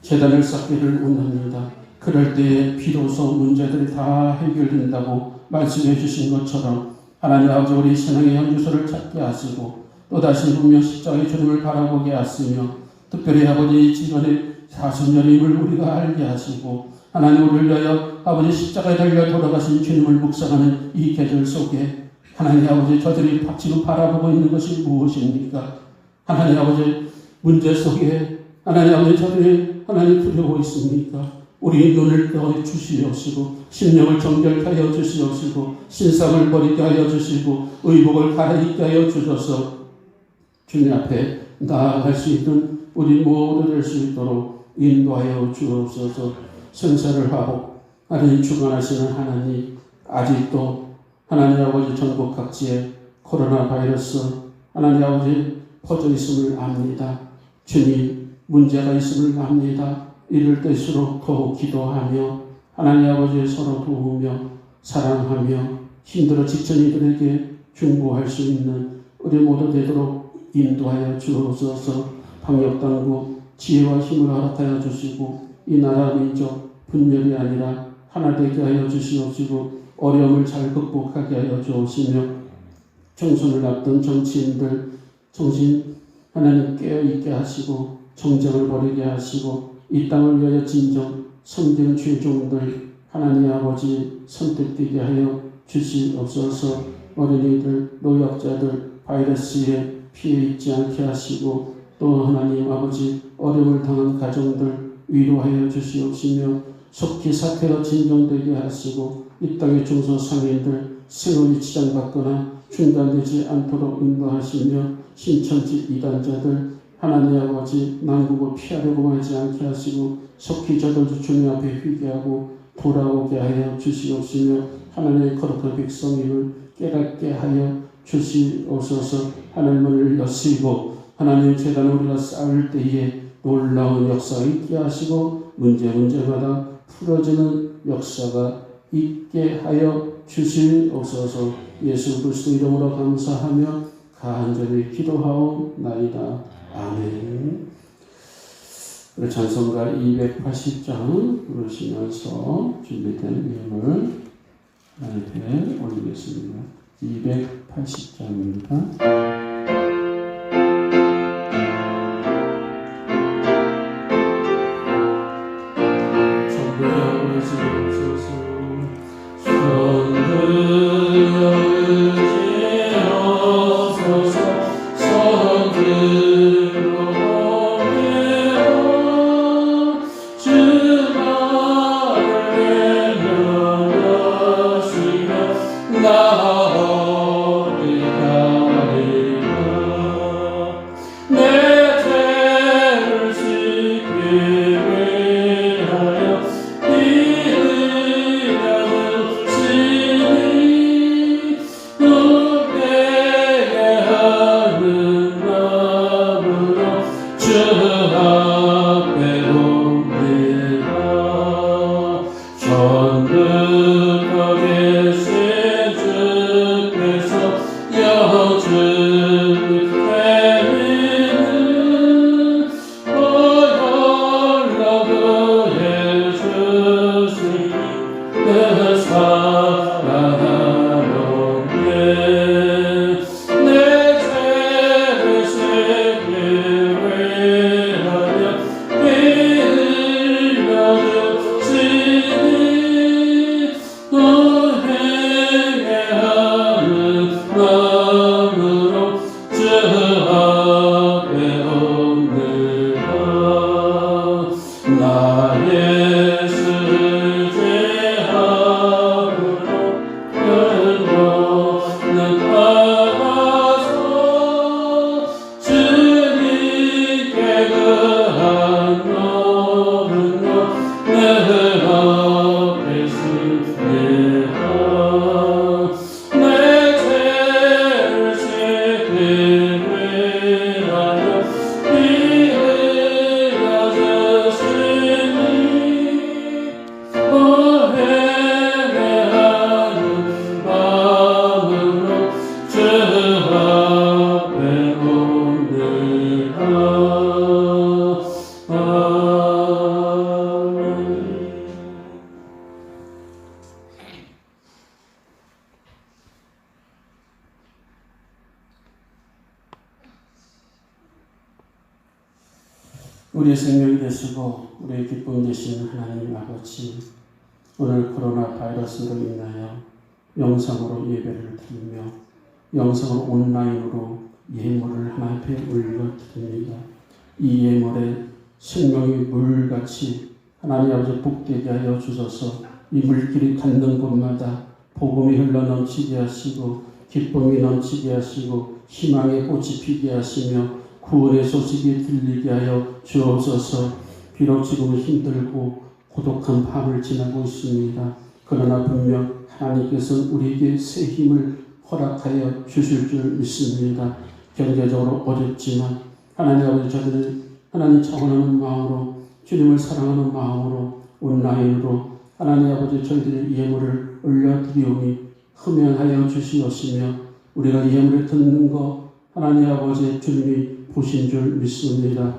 S1: 제단을 쌓기를 원합니다. 그럴 때에 비로소 문제들이 다 해결된다고 말씀해 주신 것처럼 하나님 아버지 우리 신앙의 연주소를 찾게 하시고 또다시 분명 십자가의 주님을 바라보게 하시며 특별히 아버지 이 주변에 다순절임을 우리가 알게 하시고 하나님 우리를 위하여 아버지 십자가에 달려 돌아가신 주님을 묵상하는 이 계절 속에 하나님 아버지 저들이 지금 바라보고 있는 것이 무엇입니까? 하나님 아버지 문제 속에 하나님 아버지 저들이 하나님 두려워 있습니까? 우리 눈을 떠 주시옵시고 심령을 정결케 하여 주시옵시고 신상을 버리게 하여 주시고 의복을 갈아입게 하여 주셔서 주님 앞에 나아갈 수 있는 우리 모두 될 수 있도록 인도하여 주옵소서. 선사를 하고 하나님 주관하시는 하나님, 아직도 하나님 아버지 전국 각지에 코로나 바이러스 하나님 아버지 퍼져 있음을 압니다. 주님 문제가 있음을 압니다. 이럴 때일수록 더욱 기도하며 하나님 아버지 서로 도우며 사랑하며 힘들어 지친 이들에게 중보할 수 있는 우리 모두 되도록 인도하여 주옵소서. 방역당국 지혜와 힘을 허락하여 주시고 이 나라 민족 분열이 아니라 하나 되게 하여 주시옵시고 어려움을 잘 극복하게 하여 주옵시며 총선을 앞둔 정치인들 정신 하나님 깨어있게 하시고 정쟁을 벌이게 하시고 이 땅을 위하여 진정 섬기는 죄종들 하나님 아버지 선택되게 하여 주시옵소서. 어린이들 노약자들 바이러스에 피해 있지 않게 하시고 또 하나님 아버지 어려움을 당한 가정들 위로하여 주시옵시며 속히 사태가 진정되게 하시고 이 땅의 중소상인들 생업이 지장받거나 중단되지 않도록 인도하시며 신천지 이단자들 하나님 아버지 난국을 피하려고 하지 않게 하시고 속히 저들도 주님 앞에 회개하고 돌아오게 하여 주시옵시며 하나님의 거룩한 백성임을 깨닫게 하여 주시옵소서. 하늘문을 여시고 하나님 재단을 우리가 쌓을 때에 놀라운 역사가 있게 하시고 문제마다 풀어지는 역사가 있게 하여 주시옵소서. 예수 그리스도 이름으로 감사하며 간절히 기도하옵나이다. 아멘. 우리 찬송가 280장 부르시면서 준비된 예물 하나님께 올리겠습니다. 280장입니다. 우리의 생명이 되시고 우리의 기쁨 되시는 하나님 아버지, 오늘 코로나 바이러스로 인하여 영상으로 예배를 드리며 영상으로 온라인으로 예물을 하나님 앞에 올려드립니다. 이 예물에 생명이 물같이 하나님 아버지 복되게 하여 주셔서 이 물길이 닿는 곳마다 복음이 흘러넘치게 하시고 기쁨이 넘치게 하시고 희망의 꽃이 피게 하시며 구원의 소식이 들리게 하여 주옵소서. 비록 지금 힘들고 고독한 밤을 지나고 있습니다. 그러나 분명 하나님께서는 우리에게 새 힘을 허락하여 주실 줄 믿습니다. 경제적으로 어렵지만 하나님 아버지, 저들을 하나님 차원하는 마음으로, 주님을 사랑하는 마음으로 온라인으로 하나님 아버지 저희들의 예물을 올려드리오니 흠양하여 주시옵시며 우리가 예물을 듣는 것 하나님 아버지 주님이 보신 줄 믿습니다.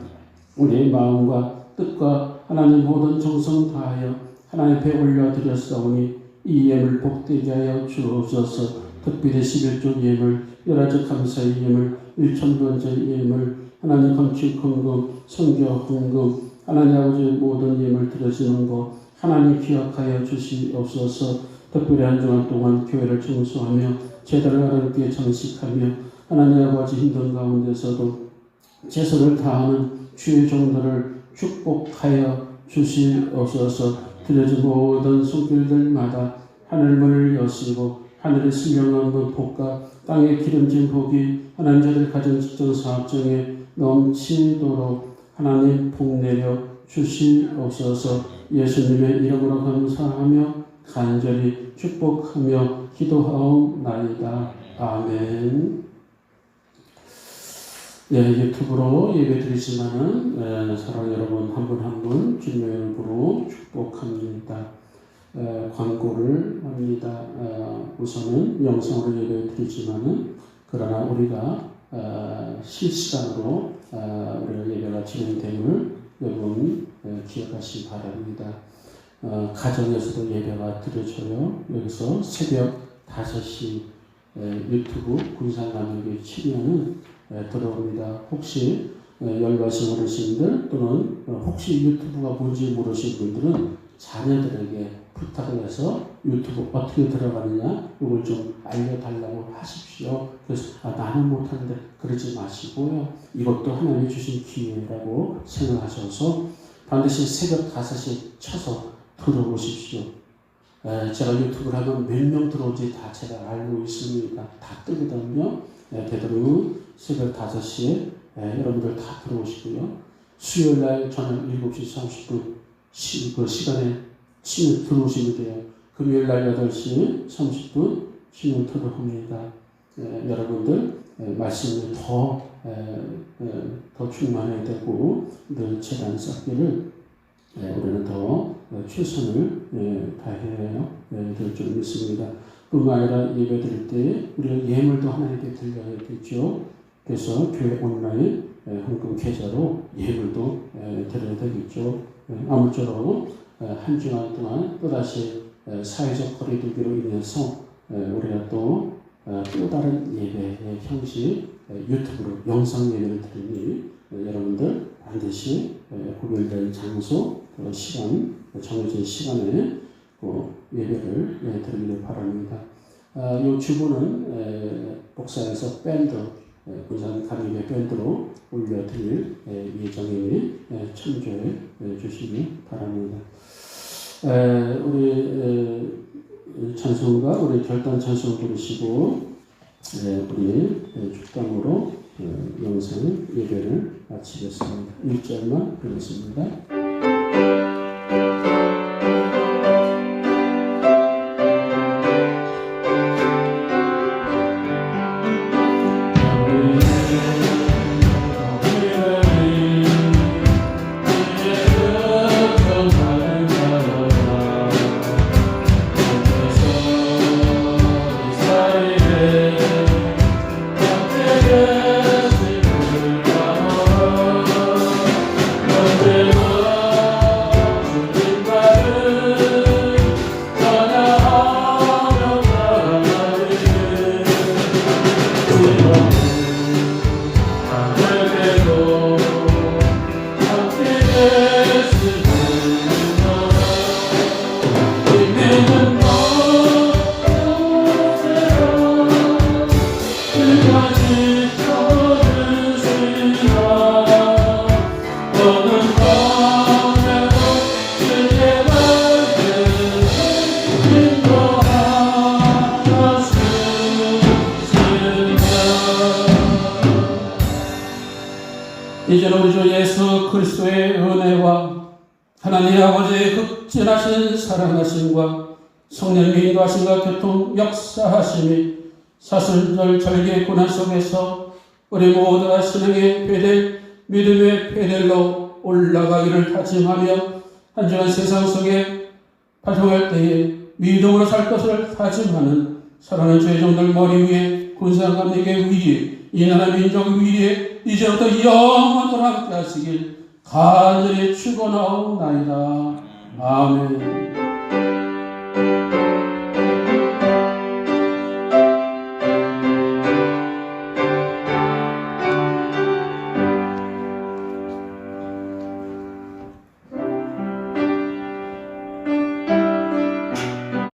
S1: 우리의 마음과 뜻과 하나님 모든 정성 다하여 하나님 앞에 올려드렸사오니 이 예물 복되게 하여 주옵소서. 특별히 11조 예물, 여러가지 감사의 예물, 1,000번째 예물, 하나님 건축 헌금, 선교 헌금, 하나님 아버지 모든 예물 드려지는 것 하나님 기억하여 주시옵소서. 특별히 한 주간 동안 교회를 청소하며 제단을 하나님께 장식하며 하나님 아버지 힘든 가운데서도 최선을 다하는 주의 종들을 축복하여 주시옵소서. 드려진 모든 손길들마다 하늘문을 여시고 하늘의 신령한 복과 땅의 기름진 복이 하나님 저들 가정 직장 사업장에 넘치도록 하나님 복 내려 주시옵소서. 예수님의 이름으로 감사하며 간절히 축복하며 기도하옵나이다. 아멘. 네, 유튜브로 예배드리지만은 사랑 여러분 한 분 한 분 주님의 이름으로 축복합니다. 광고를 합니다. 우선은 영상으로 예배드리지만은 그러나 우리가 실시간으로 우리가 예배가 진행됨을 여러분 기억하시기 바랍니다. 가정에서도 예배가 드려져요. 여기서 새벽 5시 유튜브 군산감리교회 치면은 들어옵니다. 혹시 연로하신 어르신들 또는 혹시 유튜브가 뭔지 모르신 분들은 자녀들에게 부탁을 해서 유튜브 어떻게 들어가느냐 이걸 좀 알려달라고 하십시오. 그래서 나는 못하는데 그러지 마시고요. 이것도 하나님이 주신 기회라고 생각하셔서 반드시 새벽 5시에 쳐서 들어보십시오. 제가 유튜브를 하면 몇 명 들어오지 다 제가 알고 있습니다. 다 뜨거든요. 되도록 새벽 5시에 여러분들 다 들어오시고요. 수요일날 저녁 7시 30분 그 시간에 치면 들어오시면 돼요. 금요일날 8시 30분 치면 들어옵니다. 여러분들 말씀이 더 충만해야 되고 늘 재단 쌓기를 우리는 더 최선을 다해야 될 줄 믿습니다. 뿐만 아니라 예배 드릴 때 우리가 예물도 하나님께 드려야 되죠. 그래서 교회 온라인 헌금 계좌로 예물도 드려야 되겠죠. 아무쪼록 한 주간 동안 또다시 사회적 거리두기로 인해서 우리가 또 다른 예배의 형식 유튜브로 영상 예배를 드리니 여러분들 반드시 구별된 장소, 시간, 정해진 시간에 예배를 드리기를 바랍니다. 이 주보는 목사에서 밴드, 군산 감리교회 밴드로 올려드릴 예정이니 참조해 주시기 바랍니다. 우리 찬송가, 우리 결단 찬송 부르시고 우리 축당으로 영상 예배를 마치겠습니다. 1절만 부르겠습니다.
S3: Amen.
S1: 이제는 우리 주 예수 그리스도의 은혜와 하나님 아버지의 극진하신 사랑하심과 성령의 인도하심과 교통 역사하심이 사순절 절기의 고난 속에서 우리 모두가 신앙의 베델, 믿음의 베델로 올라가기를 다짐하며 한 주간 세상 속에 발송할 때에 믿음으로 살 것을 다짐하는 사랑하는 주의 종들 머리 위에 군사관에게 위에 이 나라 민족 위에 이제부터 영원토록 함께 하시길 간절히 축원하옵나이다. 아멘.